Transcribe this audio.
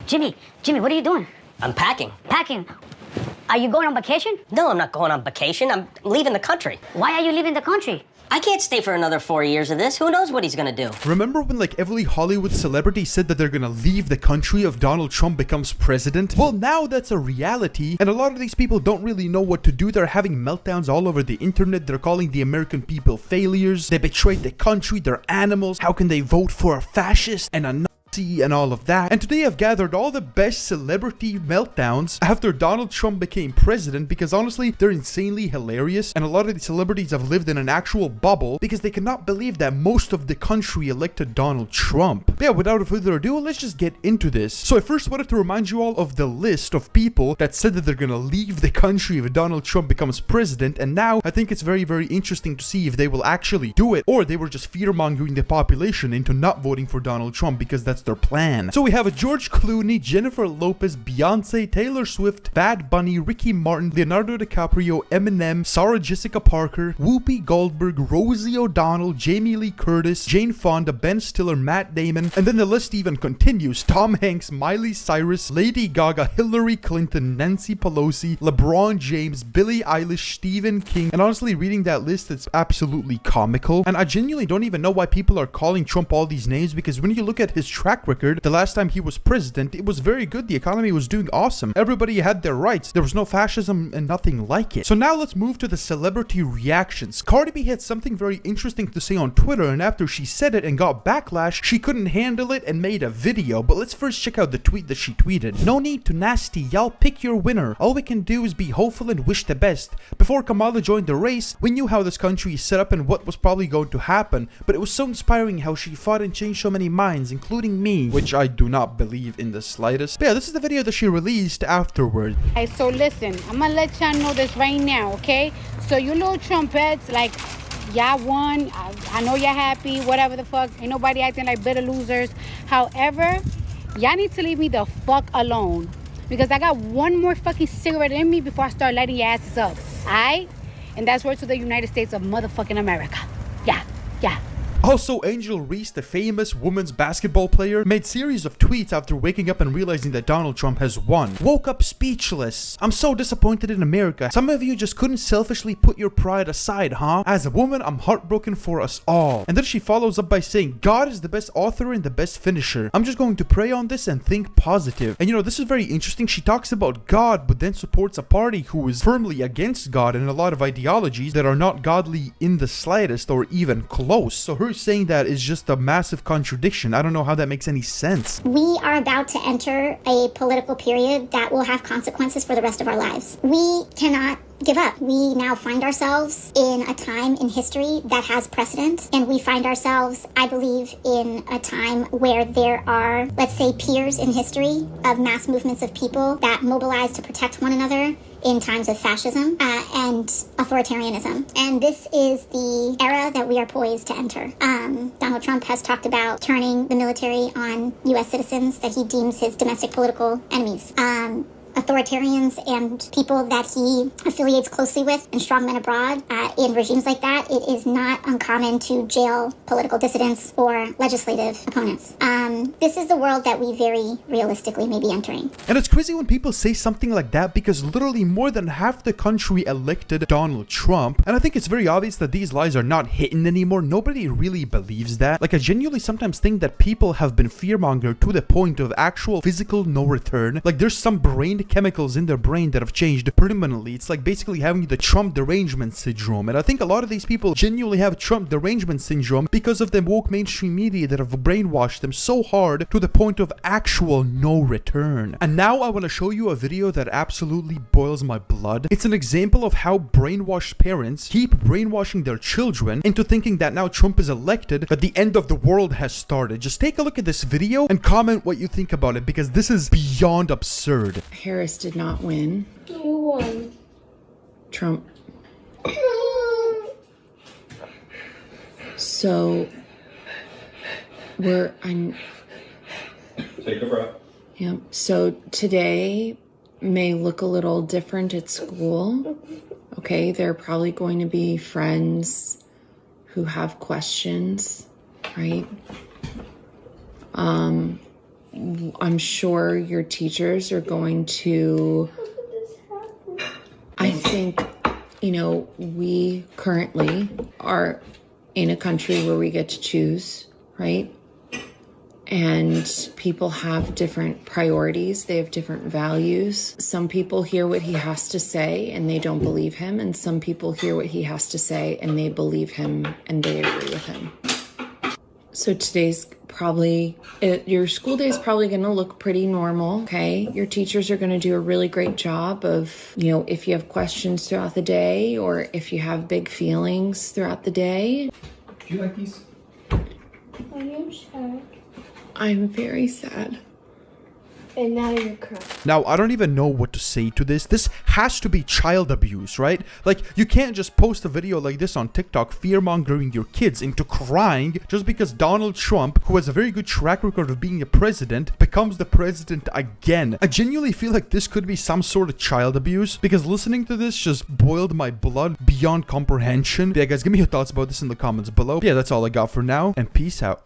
Jimmy, what are you doing? I'm packing. Packing? Are you going on vacation? No, I'm not going on vacation. I'm leaving the country. Why are you leaving the country? I can't stay for another 4 years of this. Who knows what he's gonna do? Remember when like every Hollywood celebrity said that they're gonna leave the country if Donald Trump becomes president? Well, now that's a reality, and a lot of these people don't really know what to do. They're having meltdowns all over the internet. They're calling the American people failures. They betrayed the country. They're animals. How can they vote for a fascist and a Nazi and all of that? And today I've gathered all the best celebrity meltdowns after Donald Trump became president, because honestly they're insanely hilarious, and a lot of these celebrities have lived in an actual bubble because they cannot believe that most of the country elected Donald Trump. But yeah, without further ado, let's just get into this. So I first wanted to remind you all of the list of people that said that they're gonna leave the country if Donald Trump becomes president, and now I think it's very interesting to see if they will actually do it, or they were just fear-mongering the population into not voting for Donald Trump because that's their plan. So we have a George Clooney, Jennifer Lopez, Beyonce, Taylor Swift, Bad Bunny, Ricky Martin, Leonardo DiCaprio, Eminem, Sarah Jessica Parker, Whoopi Goldberg, Rosie O'Donnell, Jamie Lee Curtis, Jane Fonda, Ben Stiller, Matt Damon, and then the list even continues. Tom Hanks, Miley Cyrus, Lady Gaga, Hillary Clinton, Nancy Pelosi, LeBron James, Billie Eilish, Stephen King, and honestly reading that list, it's absolutely comical, and I genuinely don't even know why people are calling Trump all these names, because when you look at his track record, the last time he was president, it was very good. The economy was doing awesome. Everybody had their rights. There was no fascism and nothing like it. So now let's move to the celebrity reactions. Cardi B had something very interesting to say on Twitter, and after she said it and got backlash, she couldn't handle it and made a video. But let's first check out the tweet that she tweeted. "No need to nasty, y'all pick your winner. All we can do is be hopeful and wish the best. Before Kamala joined the race, we knew how this country is set up and what was probably going to happen, but it was so inspiring how she fought and changed so many minds, including me," which I do not believe in the slightest. But yeah, this is the video that she released afterward. Hey, so listen, I'm gonna let y'all know this right now, okay? So you little trumpets, like, y'all won. I know y'all happy, whatever the fuck. Ain't nobody acting like bitter losers. However, y'all need to leave me the fuck alone, because I got one more fucking cigarette in me before I start lighting your asses up, alright? And that's word to the United States of motherfucking America. Yeah. Also, Angel Reese, the famous women's basketball player, made series of tweets after waking up and realizing that Donald Trump has won. "Woke up speechless. I'm so disappointed in America. Some of you just couldn't selfishly put your pride aside, huh? As a woman, I'm heartbroken for us all." And then she follows up by saying, "God is the best author and the best finisher. I'm just going to pray on this and think positive." And you know, this is very interesting. She talks about God, but then supports a party who is firmly against God and a lot of ideologies that are not godly in the slightest or even close. So her saying that is just a massive contradiction. I don't know how that makes any sense. We are about to enter a political period that will have consequences for the rest of our lives. We cannot give up. We now find ourselves in a time in history that has precedent, and we find ourselves, I believe, in a time where there are, let's say, peers in history of mass movements of people that mobilize to protect one another in times of fascism and authoritarianism. And this is the era that we are poised to enter. Donald Trump has talked about turning the military on U.S. citizens that he deems his domestic political enemies. Authoritarians and people that he affiliates closely with and strongmen abroad in regimes like that, it is not uncommon to jail political dissidents or legislative opponents. This is the world that we very realistically may be entering. And it's crazy when people say something like that, because literally more than half the country elected Donald Trump, and I think it's very obvious that these lies are not hidden anymore. Nobody really believes that. Like, I genuinely sometimes think that people have been fearmongered to the point of actual physical no return. Like, there's some brain chemicals in their brain that have changed permanently. It's like basically having the Trump derangement syndrome, and I think a lot of these people genuinely have Trump derangement syndrome because of the woke mainstream media that have brainwashed them so hard to the point of actual no return. And now I want to show you a video that absolutely boils my blood. It's an example of how brainwashed parents keep brainwashing their children into thinking that now Trump is elected, that the end of the world has started. Just take a look at this video and comment what you think about it, because this is beyond absurd. Harris did not win. Who won? Trump. So I'm Take a breath. yeah. So today may look a little different at school. Okay, there are probably going to be friends who have questions, right? I'm sure your teachers are going to, I think, you know, we currently are in a country where we get to choose, right? And people have different priorities. They have different values. Some people hear what he has to say and they don't believe him. And some people hear what he has to say and they believe him and they agree with him. So today's probably, your school day is probably going to look pretty normal, okay? Your teachers are going to do a really great job of, you know, if you have questions throughout the day or if you have big feelings throughout the day. Do you like these? Are you sad? I'm very sad. And now you're crying. Now, I don't even know what to say to this. This has to be child abuse, right? Like, you can't just post a video like this on TikTok fear-mongering your kids into crying just because Donald Trump, who has a very good track record of being a president, becomes the president again. I genuinely feel like this could be some sort of child abuse because listening to this just boiled my blood beyond comprehension. Yeah, guys, give me your thoughts about this in the comments below. Yeah, that's all I got for now, and peace out.